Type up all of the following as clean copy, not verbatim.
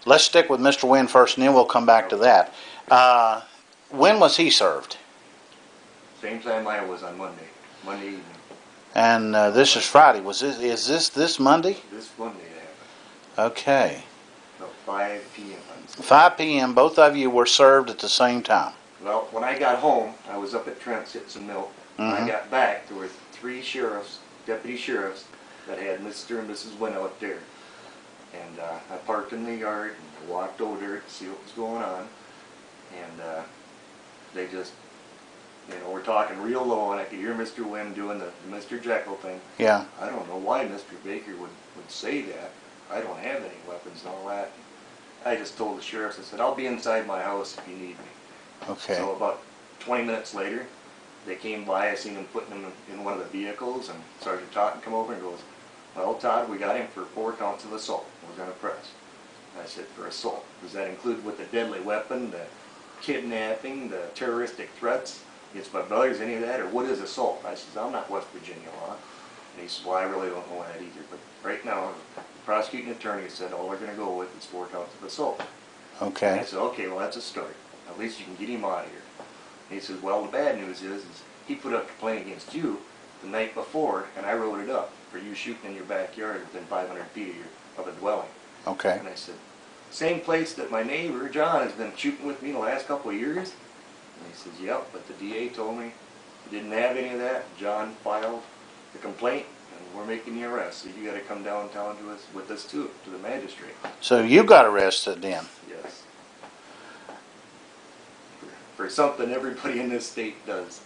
let's stick with Mr. Wynn first, and then we'll come back to that. When was he served? Same time I was on Monday evening. And this is Friday. Is this Monday? This Monday it happened. Okay. About 5 p.m. 5 p.m. Both of you were served at the same time. Well, when I got home, I was up at Trent's getting some milk. When I got back, there were 3 deputy sheriffs, that had Mr. and Mrs. Wynn out there. And I parked in the yard and walked over there to see what was going on. And they just, we're talking real low, and I could hear Mr. Wynn doing the Mr. Jekyll thing. Yeah. I don't know why Mr. Baker would say that. I don't have any weapons and all that. I just told the sheriffs, I said, I'll be inside my house if you need me. Okay. So about 20 minutes later, they came by. I seen them putting him in one of the vehicles, and Sergeant Totten come over and goes, well, Todd, we got him for 4 counts of assault. We're going to press. I said, for assault. Does that include with the deadly weapon, the kidnapping, the terroristic threats against my brothers, any of that, or what is assault? I said, I'm not West Virginia law. And he said, well, I really don't know that either. But right now, the prosecuting attorney said all they're going to go with is 4 counts of assault. Okay. And I said, okay, well, that's a start. At least you can get him out of here. And he says, well, the bad news is he put up a complaint against you the night before, and I wrote it up for you shooting in your backyard within 500 feet of a dwelling. Okay. And I said, same place that my neighbor, John, has been shooting with me the last couple of years? And he says, yep, but the DA told me he didn't have any of that. John filed the complaint, and we're making the arrest. So you got to come downtown with us too, to the magistrate. So you got arrested then? Yes. For something everybody in this state does.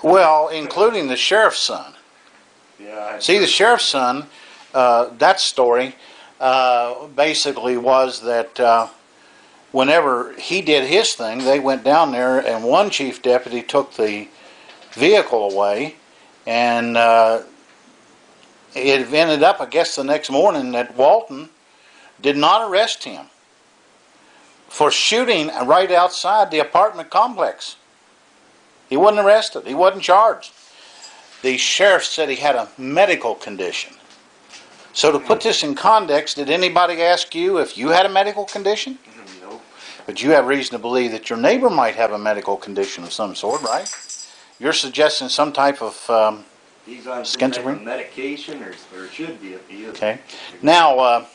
Well, including the sheriff's son. Yeah. See, the sheriff's son, that story basically was that whenever he did his thing, they went down there, and one chief deputy took the vehicle away, and it ended up, I guess, the next morning that Walton did not arrest him for shooting right outside the apartment complex. He wasn't arrested. He wasn't charged. The sheriff said he had a medical condition. So to put this in context, did anybody ask you if you had a medical condition? No. But you have reason to believe that your neighbor might have a medical condition of some sort, right? You're suggesting some type of he's on some type of medication, or should be if he is. Okay. Now,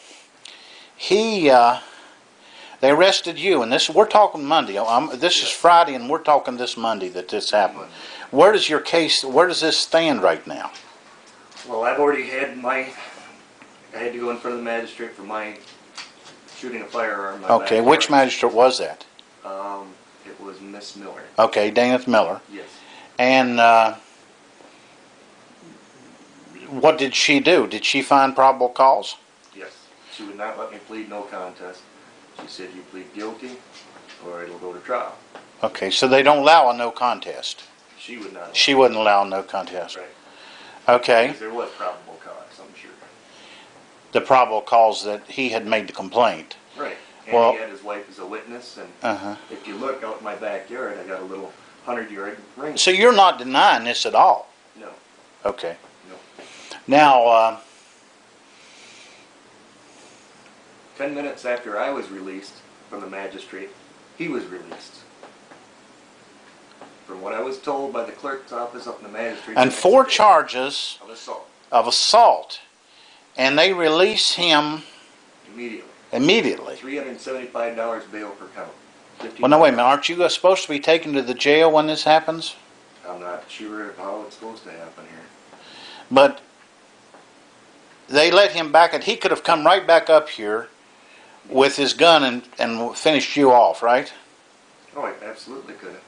they arrested you, and we're talking Monday. This is Friday, and we're talking this Monday that this happened. Where does this stand right now? Well, I've already had I had to go in front of the magistrate for my shooting a firearm. Okay, which magistrate was that? It was Miss Miller. Okay, Dana Miller. Yes. And what did she do? Did she find probable cause? Yes. She would not let me plead no contest. She said, you plead guilty or it'll go to trial. Okay, so they don't allow a no contest. She would not. She wouldn't allow a no contest. Right. Okay. Because there was probable cause, I'm sure. The probable cause that he had made the complaint. Right. And well, he had his wife as a witness, and if you look out in my backyard, I got a little 100-yard ring. So you're not denying this at all? No. Okay. No. Now, 10 minutes after I was released from the magistrate, he was released. From what I was told by the clerk's office up in the magistrate. And 4 charges of assault. And they release him immediately. $375 bail per count. Well, no, wait a minute. Aren't you supposed to be taken to the jail when this happens? I'm not sure how it's supposed to happen here. But they let him back, and he could have come right back up here with his gun and finished you off, right? Oh, I absolutely could have.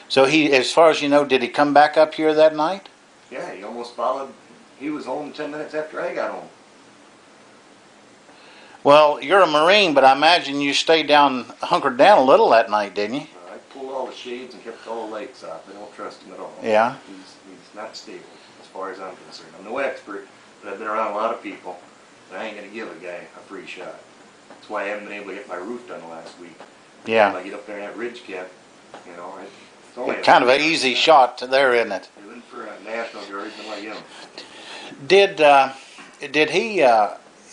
So he, as far as you know, did he come back up here that night? Yeah, he almost followed. He was home 10 minutes after I got home. Well, you're a Marine, but I imagine you stayed hunkered down a little that night, didn't you? I pulled all the shades and kept all the lights off. I don't trust him at all. Yeah. He's not stable, as far as I'm concerned. I'm no expert, but I've been around a lot of people, and I ain't going to give a guy a free shot. That's why I haven't been able to get my roof done last week. Yeah. If I get up there in that ridge cap, it's only kind of an easy shot there, isn't it? Even for a National Guardsman like him. Did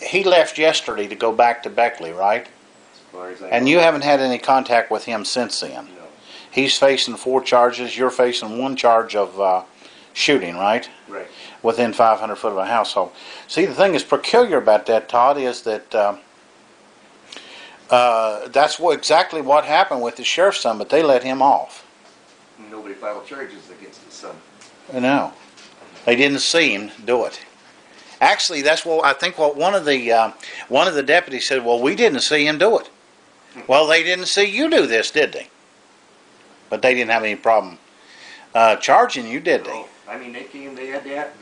he left yesterday to go back to Beckley, right? far as I And know. you haven't had any contact with him since then? No. He's facing 4 charges. You're facing 1 charge of shooting, right? Right. Within 500 foot of a household. See, the thing that's peculiar about that, Todd, is that that's exactly what happened with the sheriff's son, but they let him off. Nobody filed charges against his son. No, they didn't see him do it. Actually, that's what I think. What one of the deputies said. Well, we didn't see him do it. Well, they didn't see you do this, did they? But they didn't have any problem charging you, did they? No. I mean, they came. They had that.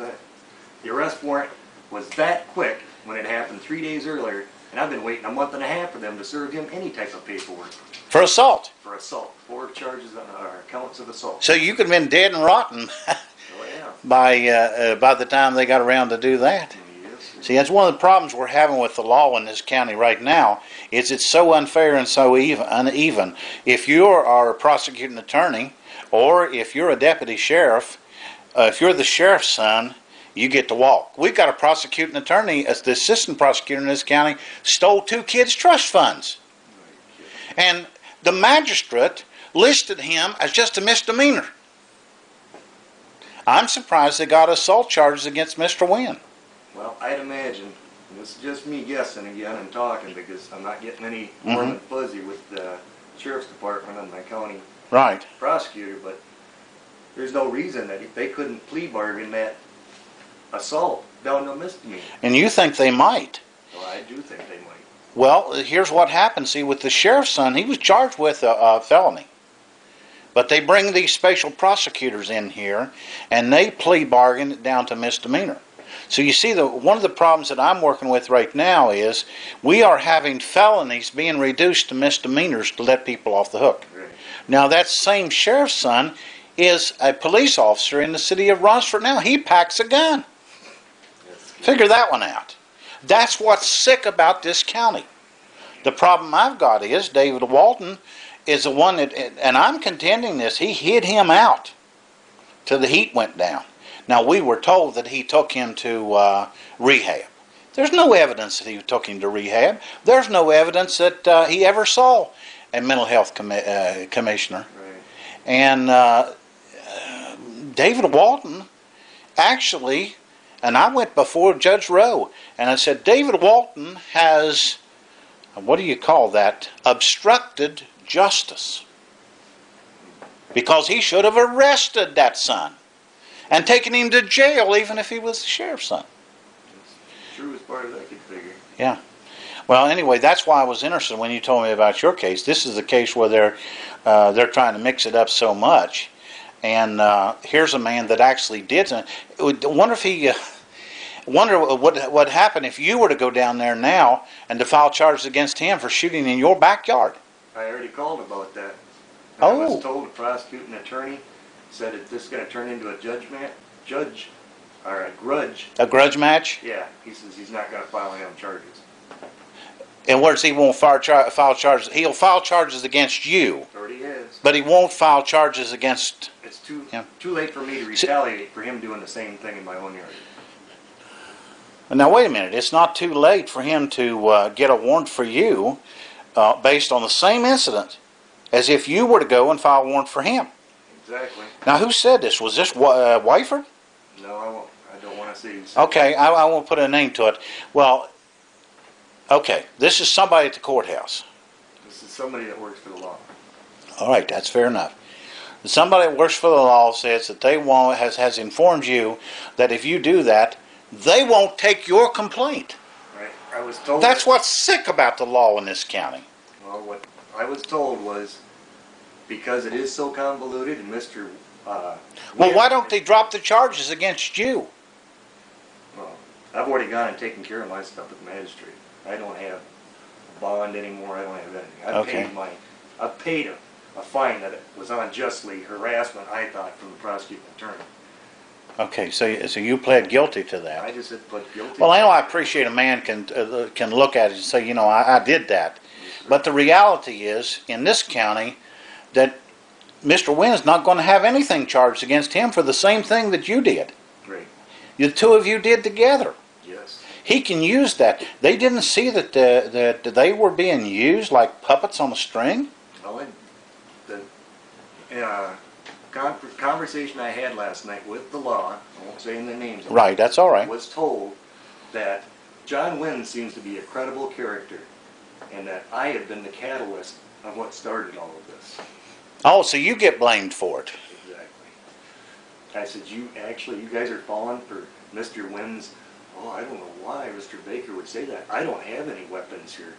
The arrest warrant was that quick when it happened 3 days earlier, and I've been waiting a month and a half for them to serve him any type of paperwork For assault. for assault. 4 charges or counts of assault. So you could have been dead and rotten Oh yeah. by the time they got around to do that. Yes. See, that's one of the problems we're having with the law in this county right now. Is it's so unfair and so uneven. If you are a prosecuting attorney, or if you're a deputy sheriff, if you're the sheriff's son, you get to walk. We've got a prosecuting attorney, as the assistant prosecutor in this county, stole 2 kids' trust funds, and the magistrate listed him as just a misdemeanor. I'm surprised they got assault charges against Mr. Wynn. Well, I'd imagine, and this is just me guessing again and talking because I'm not getting any warm and fuzzy with the sheriff's department and my county Right. prosecutor, but there's no reason that they couldn't plea bargain that assault down to a misdemeanor. And you think they might. Well, I do think they might. Well, here's what happened. See, with the sheriff's son, he was charged with a felony. But they bring these special prosecutors in here, and they plea bargain it down to misdemeanor. So you see, one of the problems that I'm working with right now is we are having felonies being reduced to misdemeanors to let people off the hook. Right. Now, that same sheriff's son is a police officer in the city of Rossford now. He packs a gun. Figure that one out. That's what's sick about this county. The problem I've got is David Walton is the one that, and I'm contending this, he hid him out till the heat went down. Now, we were told that he took him to rehab. There's no evidence that he took him to rehab. There's no evidence that he ever saw a mental health commissioner. Right. And David Walton actually, and I went before Judge Rowe, and I said, David Walton has, what do you call that, obstructed justice. Because he should have arrested that son and taken him to jail even if he was the sheriff's son. That's true as far as I could figure. Yeah. Well, anyway, that's why I was interested when you told me about your case. This is the case where they're trying to mix it up so much. And here's a man that actually did. Wonder if he... Wonder what would happen if you were to go down there now and to file charges against him for shooting in your backyard. I already called about that. Oh. I was told the prosecuting attorney said that this is going to turn into a grudge. A grudge match? Yeah, he says he's not going to file any charges. In words, he won't file charges. He'll file charges against you, Already is. but he won't file charges against... It's too Yeah. late for me to retaliate for him doing the same thing in my own yard. Now, wait a minute. It's not too late for him to get a warrant for you based on the same incident as if you were to go and file a warrant for him. Exactly. Now, who said this? Was this Wyford? No, I won't. I don't want to say he's... Okay, I won't put a name to it. Well, okay, this is somebody at the courthouse. This is somebody that works for the law. All right, that's fair enough. Somebody that works for the law says that they has informed you that if you do that, they won't take your complaint. Right. I was told... That's what's sick about the law in this county. Well, what I was told was because it is so convoluted and Mr. Well, why don't they drop the charges against you? Well, I've already gone and taken care of my stuff with the magistrate. I don't have a bond anymore. I don't have anything. I've paid a fine that was unjustly harassment, I thought, from the prosecuting attorney. Okay, so you pled guilty to that. I just said pled guilty. Well, I appreciate a man can look at it and say, I did that. But the reality is, in this county, that Mr. Wynn is not going to have anything charged against him for the same thing that you did. Great. The two of you did together. Yes. He can use that. They didn't see that that they were being used like puppets on a string. Well, the conversation I had last night with the law, I won't say their names, Right, that's all right. was told that John Wynn seems to be a credible character, and that I have been the catalyst of what started all of this. Oh, so you get blamed for it. Exactly. I said, you guys are falling for Mr. Wynn's, oh, I don't know why Mr. Baker would say that. I don't have any weapons here.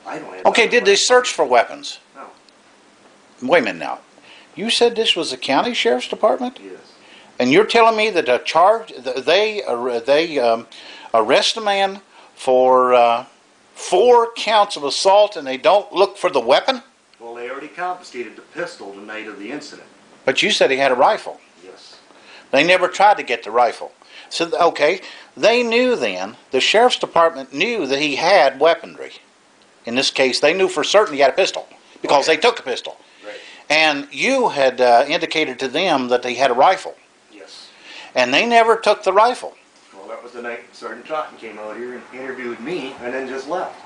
I don't have Okay, did they search for weapons? No. Wait a minute now. You said this was the county sheriff's department? Yes. And you're telling me that they arrest a man for 4 counts of assault and they don't look for the weapon? Well, they already confiscated the pistol the night of the incident. But you said he had a rifle. Yes. They never tried to get the rifle. So, okay, they knew then, the sheriff's department knew that he had weaponry. In this case, they knew for certain he had a pistol because they took a pistol. Right. And you had indicated to them that he had a rifle. Yes. And they never took the rifle. Well, that was the night Sergeant Totten came out here and interviewed me and then just left.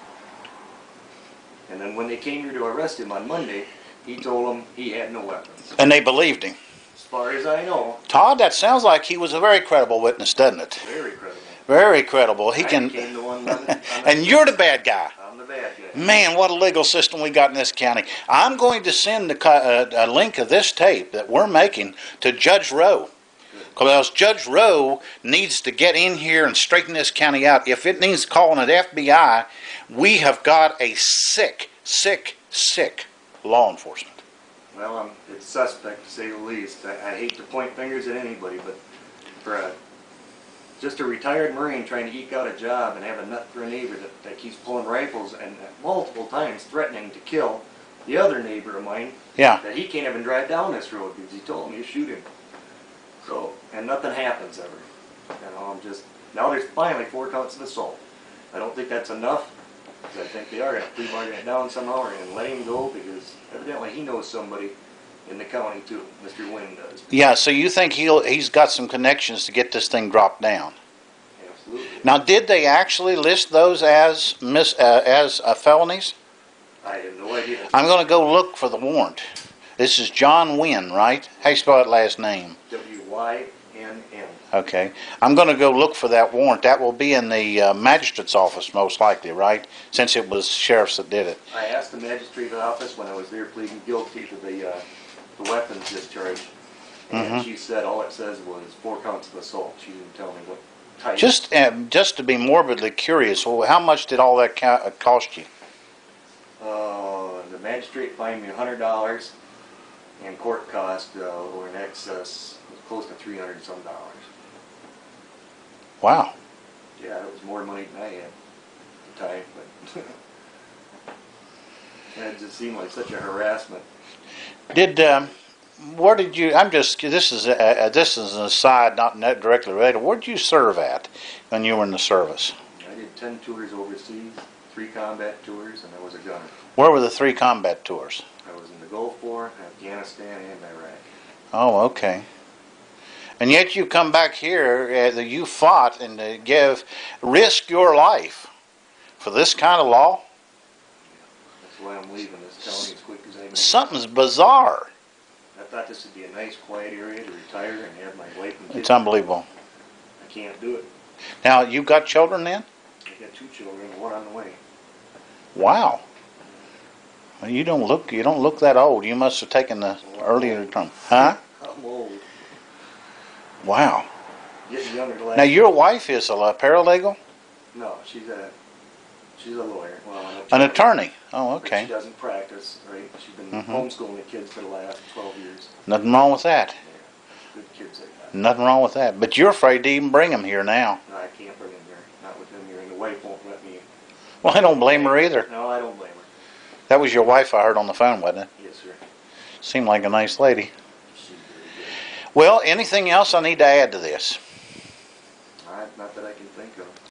And then when they came here to arrest him on Monday, he told them he had no weapons. And they believed him. As far as I know. Todd, that sounds like he was a very credible witness, doesn't it? Very credible. Very credible. He I can. became the one on the And you're the bad guy. I'm the bad guy. Man, what a legal system we got in this county. I'm going to send a link of this tape that we're making to Judge Rowe. Because Judge Rowe needs to get in here and straighten this county out. If it needs calling it FBI, we have got a sick law enforcement. Well, it's suspect to say the least. I hate to point fingers at anybody, but for just a retired Marine trying to eke out a job and have a nut for a neighbor that keeps pulling rifles and multiple times threatening to kill the other neighbor of mine, that he can't even drive down this road because he told me to shoot him. So, and nothing happens ever. You know, now there's finally 4 counts of assault. I don't think that's enough, because I think they are going to plea bargain it down somehow and let him go, because evidently he knows somebody in the county too. Mr. Wynn does. Yeah, so you think he's got some connections to get this thing dropped down? Absolutely. Now, did they actually list those as felonies? I have no idea. I'm going to go look for the warrant. This is John Wynn, right? How you spell that last name? W-Y-N-N. Okay. I'm going to go look for that warrant. That will be in the magistrate's office, most likely, right? Since it was sheriffs that did it. I asked the magistrate's office when I was there pleading guilty to the weapons discharge, and she said all it says was 4 counts of assault. She didn't tell me what type. Just to be morbidly curious, well, how much did all that cost you? The magistrate fined me $100, and court cost were in excess, close to $300 and some. Wow. Yeah, it was more money than I had at the time, but it just seemed like such a harassment. Where did you? This is an aside, not directly related. Where did you serve at when you were in the service? I did 10 tours overseas, 3 combat tours, and I was a gunner. Where were the 3 combat tours? I was in the Gulf War, Afghanistan, and Iraq. Oh, okay. And yet you come back here, you fought and risk your life for this kind of law? That's why I'm leaving this county as quick as I can. Something's bizarre. I thought this would be a nice, quiet area to retire and have my wife and kids. It's unbelievable. I can't do it. Now, you got children then? I got 2 children, 1 on the way. Wow. Well, you don't look that old. You must have taken the earlier term. Huh? I'm old. Wow. Getting younger the last. Now, your wife is a paralegal? No, she's a lawyer. Well, An attorney. Oh, okay. But she doesn't practice, right? She's been homeschooling the kids for the last 12 years. Nothing wrong with that. Yeah. Good kids like that. Nothing wrong with that. But you're afraid to even bring them here now. No, I can't bring them here. Not with them here. And the wife won't let me. Well, I don't blame her either. No, I don't blame her. That was your wife I heard on the phone, wasn't it? Yes, sir. Seemed like a nice lady. She's very good. Well, anything else I need to add to this?